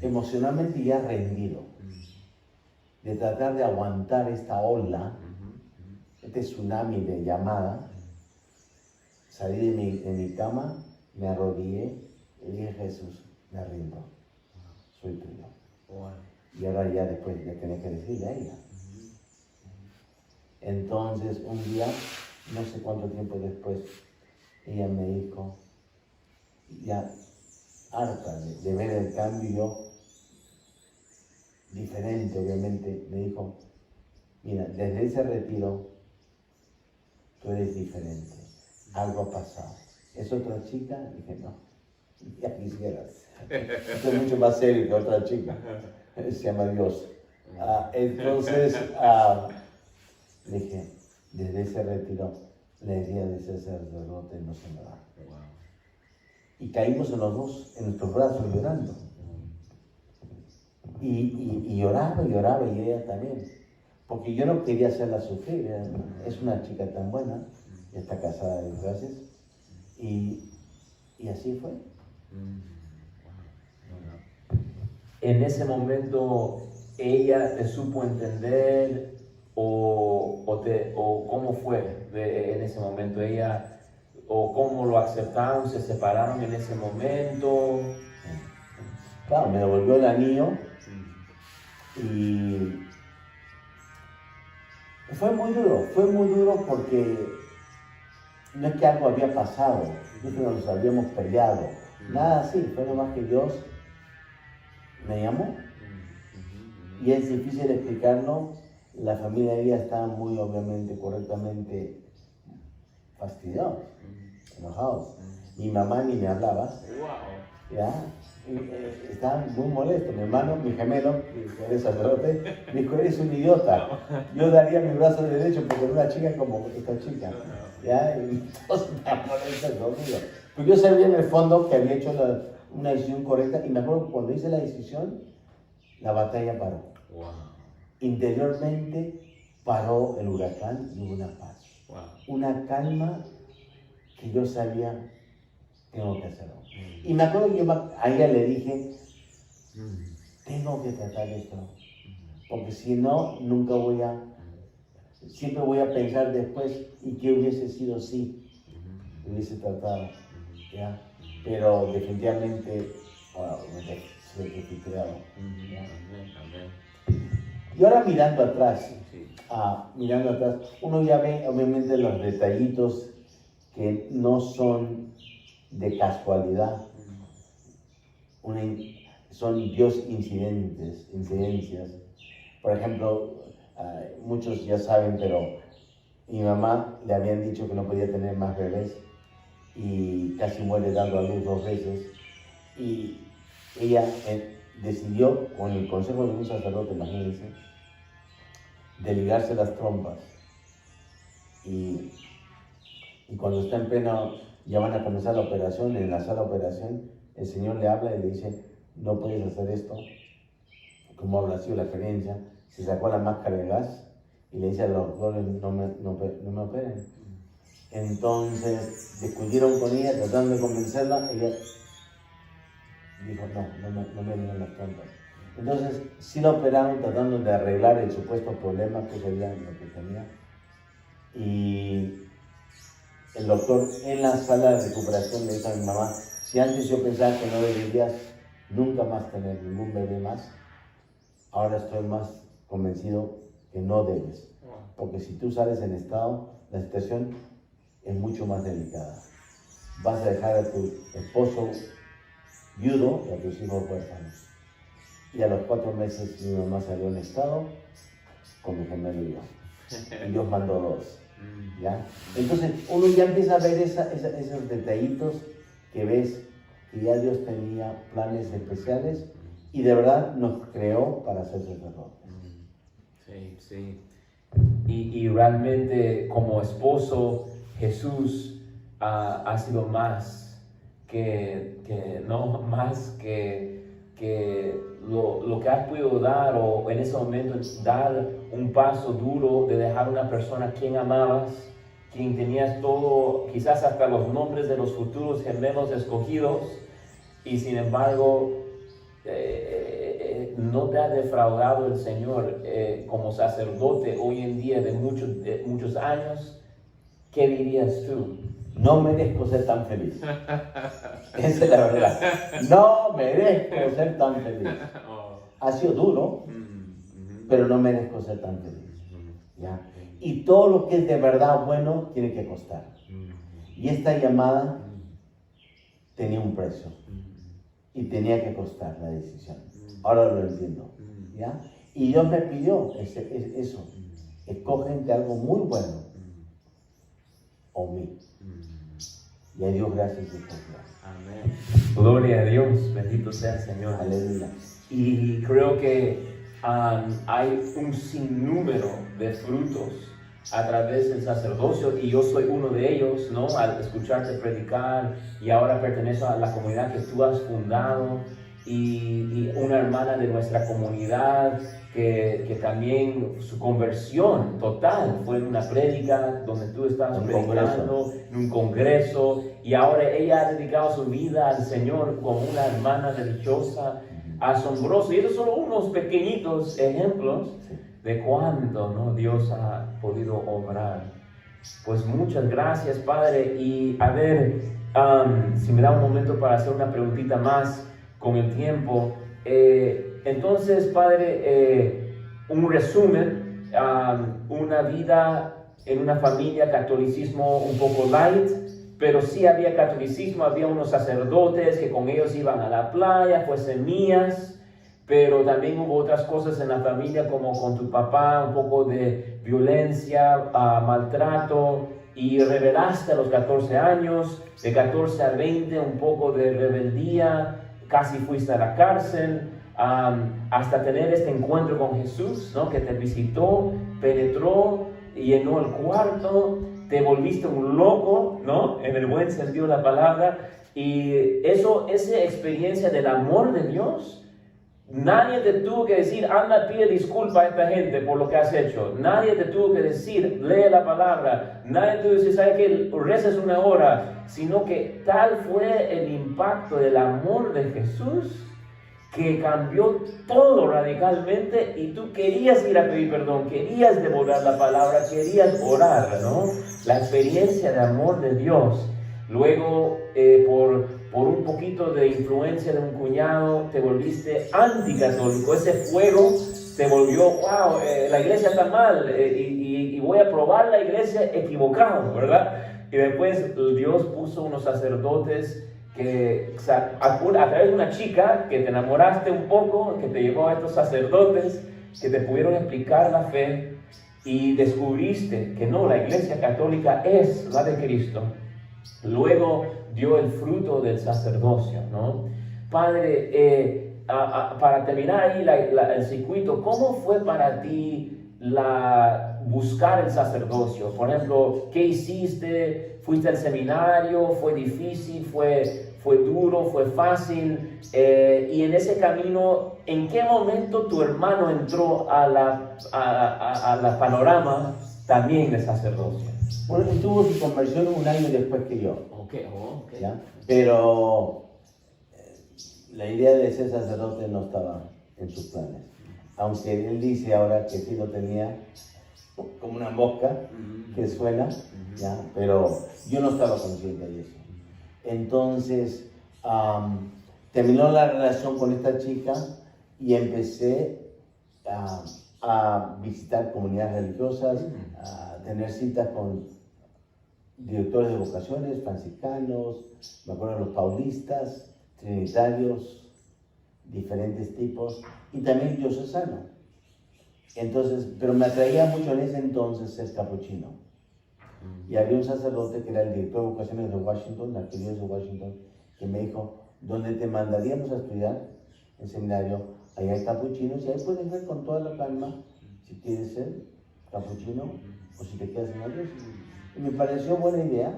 emocionalmente ya rendido, de tratar de aguantar esta ola, este tsunami de llamada. Salí de mi cama, me arrodillé y dije: Jesús, me rindo, soy tuyo. Wow. Y ahora ya después le tenés que decirle a ella. Entonces un día, no sé cuánto tiempo después, ella me dijo, ya harta de ver el cambio diferente, obviamente, me dijo: mira, desde ese retiro tú eres diferente, algo ha pasado. ¿Es otra chica? Dije: no, ya quisieras. Esto es mucho más serio que otra chica. Se llama Dios. Entonces, dije, desde ese retiro, la idea de ser sacerdote no se me va. Wow. Y caímos en los dos, en nuestros brazos, llorando. Y lloraba y ella también. Porque yo no quería hacerla sufrir. Es una chica tan buena, está casada, gracias. Y así fue. En ese momento, ¿ella te supo entender o cómo fue en ese momento? ¿Ella o cómo lo aceptaron? ¿Se separaron en ese momento? Claro, me devolvió el anillo y fue muy duro porque no es que algo había pasado, no es que nos habíamos peleado, nada así, fue nomás que Dios me llamó. Y es difícil explicarlo, la familia de ella estaba muy obviamente, correctamente fastidiados, enojados. Mi mamá ni me hablaba, ¿ya? Estaba muy molesto. Mi hermano, mi gemelo, que eres sacerdote, me dijo: eres un idiota. Yo daría mi brazo derecho porque era una chica como esta chica, ¿ya? Y todos me molestan conmigo. Pero yo sabía en el fondo que había hecho una decisión correcta, y me acuerdo que cuando hice la decisión, la batalla paró. Wow. Interiormente paró el huracán y hubo una paz. Wow. Una calma que yo sabía, tengo que hacerlo. Y me acuerdo que yo a ella le dije: tengo que tratar esto, porque si no, nunca siempre voy a pensar después, ¿y qué hubiese sido si hubiese tratado? ¿Ya? Pero definitivamente, soy recuperado. Y ahora mirando atrás, uno ya ve obviamente los detallitos que no son de casualidad, son Dios incidencias. Por ejemplo, muchos ya saben, pero mi mamá le habían dicho que no podía tener más bebés y casi muere dando a luz 2 veces. Y ella decidió, con el consejo de un sacerdote, imagínense, de ligarse las trompas. Y cuando está en plena, ya van a comenzar la operación, en la sala de operación, el Señor le habla y le dice: no puedes hacer esto, como habrá sido la experiencia. Se sacó la máscara de gas y le dice a los doctores: no me operen. Entonces discutieron con ella, tratando de convencerla. Ella dijo: no me digan las trompas. Entonces sí la operaron, tratando de arreglar el supuesto problema que sería lo que tenía. Y el doctor en la sala de recuperación le dijo a mi mamá: si antes yo pensaba que no deberías nunca más tener ningún bebé más, ahora estoy más convencido que no debes. porque si tú sales en estado, la situación es mucho más delicada. Vas a dejar a tu esposo viudo y a tus hijos huérfanos. Y a los 4 meses mi mamá salió en estado con mi gemelo y yo. Y Dios mandó 2. ¿Ya? Entonces uno ya empieza a ver esos detallitos que ves que ya Dios tenía planes especiales y de verdad nos creó para ser sacerdotes. Sí, sí. Y realmente como esposo, Jesús ha sido más más que lo que has podido dar, o en ese momento dar un paso duro de dejar a una persona a quien amabas, quien tenías todo, quizás hasta los nombres de los futuros gemelos escogidos, y sin embargo no te ha defraudado el Señor como sacerdote hoy en día de muchos años. ¿Qué dirías tú? No merezco ser tan feliz. Esa es la verdad. No merezco ser tan feliz. Ha sido duro, pero no merezco ser tan feliz. ¿Ya? Y todo lo que es de verdad bueno tiene que costar. Y esta llamada tenía un precio. Y tenía que costar la decisión. Ahora lo entiendo. ¿Ya? Y Dios me pidió eso. Escoge entre algo muy bueno o mí. Y a Dios gracias y gracias. Amén. Gloria a Dios, bendito sea el Señor. Aleluya. Y creo que hay un sinnúmero de frutos a través del sacerdocio, y yo soy uno de ellos, ¿no? Al escucharte predicar, y ahora pertenezco a la comunidad que tú has fundado, y una hermana de nuestra comunidad que también su conversión total fue en una prédica donde tú estabas predicando, en un congreso, y ahora ella ha dedicado su vida al Señor como una hermana religiosa, asombroso. Y esos son unos pequeñitos ejemplos de cuánto, ¿no?, Dios ha podido obrar. Pues muchas gracias, Padre. Y a ver, si me da un momento para hacer una preguntita más con el tiempo. Entonces, Padre, un resumen, una vida en una familia, catolicismo un poco light, pero sí había catolicismo, había unos sacerdotes que con ellos iban a la playa, fue semillas, pero también hubo otras cosas en la familia, como con tu papá, un poco de violencia, maltrato, y revelaste a los 14 años, de 14 a 20 un poco de rebeldía, casi fuiste a la cárcel, hasta tener este encuentro con Jesús, ¿no?, que te visitó, penetró, llenó el cuarto, te volviste un loco, ¿no?, en el buen sentido de la palabra. Y esa experiencia del amor de Dios, nadie te tuvo que decir, anda, pide disculpa a esta gente por lo que has hecho. Nadie te tuvo que decir, lee la palabra. Nadie te tuvo que decir, ¿sabes qué? Reces una hora. Sino que tal fue el impacto del amor de Jesús que cambió todo radicalmente, y tú querías ir a pedir perdón, querías devorar la palabra, querías orar, ¿no? La experiencia de amor de Dios. Luego, por un poquito de influencia de un cuñado, te volviste anticatólico. Ese fuego te volvió, wow, la iglesia está mal, y voy a probar la iglesia equivocado, ¿verdad? Y después Dios puso unos sacerdotes que a través de una chica que te enamoraste un poco, que te llevó a estos sacerdotes que te pudieron explicar la fe, y descubriste que no, la iglesia católica es la de Cristo. Luego dio el fruto del sacerdocio, ¿no? Padre, para terminar ahí el circuito, ¿cómo fue para ti buscar el sacerdocio? Por ejemplo, ¿qué hiciste? ¿Fuiste al seminario? ¿Fue difícil? ¿Fue duro? ¿Fue fácil? Y en ese camino, ¿en qué momento tu hermano entró a la panorama también de sacerdocio? Bueno, él tuvo su conversión 1 año después que yo. Okay. ¿Ya? Pero la idea de ser sacerdote no estaba en sus planes. Aunque él dice ahora que sí lo tenía como una mosca que suena, ¿ya? Pero yo no estaba consciente de eso. Entonces, terminó la relación con esta chica y empecé a visitar comunidades religiosas, a tener citas con directores de vocaciones, franciscanos, me acuerdo los paulistas, trinitarios, diferentes tipos, y también diocesano. Entonces, pero me atraía mucho en ese entonces ser capuchino. Y había un sacerdote que era el director de vocaciones de Washington, la arquidiócesis de Washington, que me dijo, donde te mandaríamos a estudiar en seminario, ahí hay capuchinos, y ahí puedes ver con toda la calma si quieres ser capuchino o si te quedas en la diócesis. Y me pareció buena idea.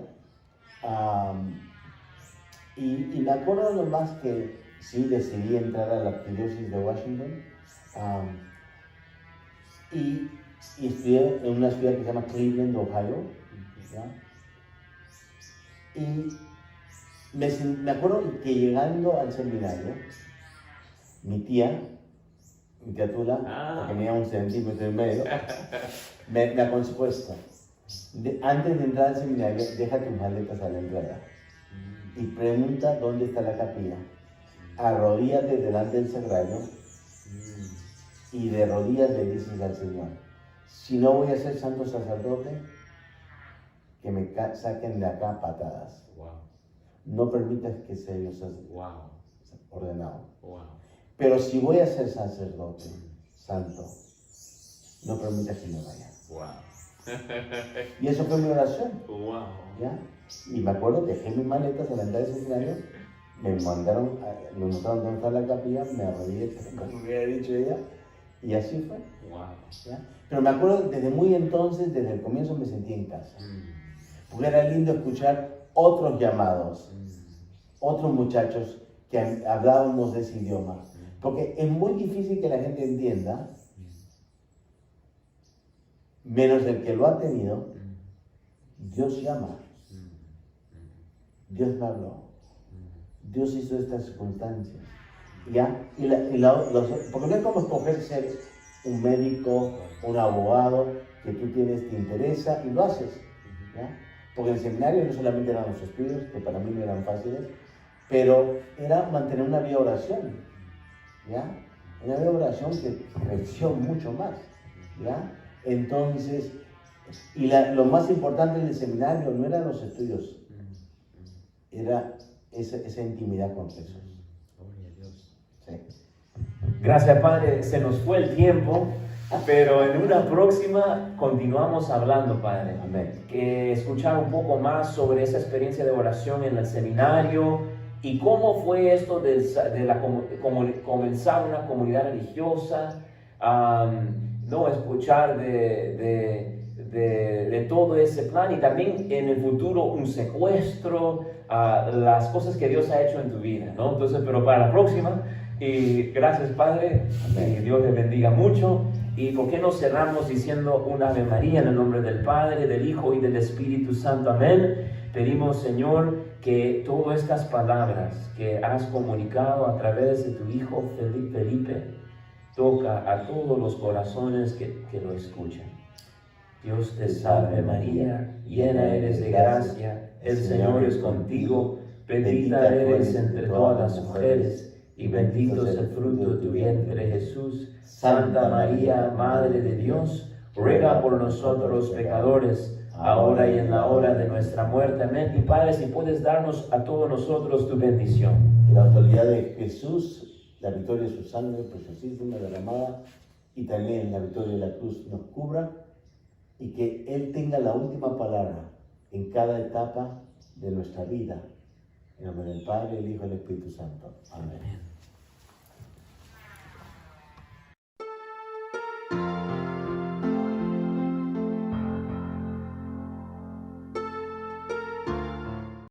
Y me acuerdo nomás que sí decidí entrar a la arquidiócesis de Washington. Y estudié en una ciudad que se llama Cleveland, Ohio. ¿Ya? Y me acuerdo que llegando al seminario, mi tía Tula, que medía 1,5 centímetros, me aconsejó esto. Antes de entrar al seminario, deja tus maletas a la entrada y pregunta dónde está la capilla. Arrodíllate delante del sagrario y de rodillas le dices al Señor, si no voy a ser santo sacerdote, que me saquen de acá patadas. Wow. No permitas que sea yo ordenado. Wow. Pero si voy a ser sacerdote santo, no permitas que me vaya. Wow. Y eso fue mi oración. Wow. ¿Ya? Y me acuerdo, dejé mis maletas a la entrada del seminario, me mandaron dónde estaba la capilla, me arrodillé, como me había dicho ella, y así fue. Wow. ¿Ya? Pero me acuerdo, desde muy entonces, desde el comienzo me sentí en casa. Porque era lindo escuchar otros llamados, otros muchachos que hablábamos de ese idioma. Porque es muy difícil que la gente entienda, menos el que lo ha tenido. Dios llama, Dios me habló, Dios hizo estas circunstancias. ¿Ya? Porque no es como escoger ser un médico, un abogado, que tú te interesa y lo haces. ¿Ya? Porque en el seminario no solamente eran los estudios, que para mí no eran fáciles, pero era mantener una vida de oración, ¿ya? Una vida de oración que creció mucho más, ¿ya? Entonces, y lo más importante en el seminario no eran los estudios, era esa intimidad con Jesús. Sí. Gracias, Padre. Se nos fue el tiempo. Pero en una próxima continuamos hablando, Padre. Amén. Que escuchar un poco más sobre esa experiencia de oración en el seminario y cómo fue esto de comenzar una comunidad religiosa, no escuchar de todo ese plan y también en el futuro un secuestro, las cosas que Dios ha hecho en tu vida, ¿no? Entonces, pero para la próxima, y gracias, Padre, que Dios te bendiga mucho. ¿Y por qué no cerramos diciendo un Ave María en el nombre del Padre, del Hijo y del Espíritu Santo? Amén. Pedimos, Señor, que todas estas palabras que has comunicado a través de tu Hijo Felipe toca a todos los corazones que lo escuchan. Dios te salve María, llena eres de gracia, el Señor es contigo, bendita eres entre todas las mujeres, y bendito es el fruto de tu vientre, Jesús. Santa María, Madre de Dios, ruega por nosotros pecadores, ahora y en la hora de nuestra muerte. Amén. Y Padre, si puedes darnos a todos nosotros tu bendición. Que la autoridad de Jesús, la victoria de su sangre preciosísima derramada, y también la victoria de la cruz nos cubra, y que Él tenga la última palabra en cada etapa de nuestra vida. En nombre del Padre, el Hijo y el Espíritu Santo. Amén.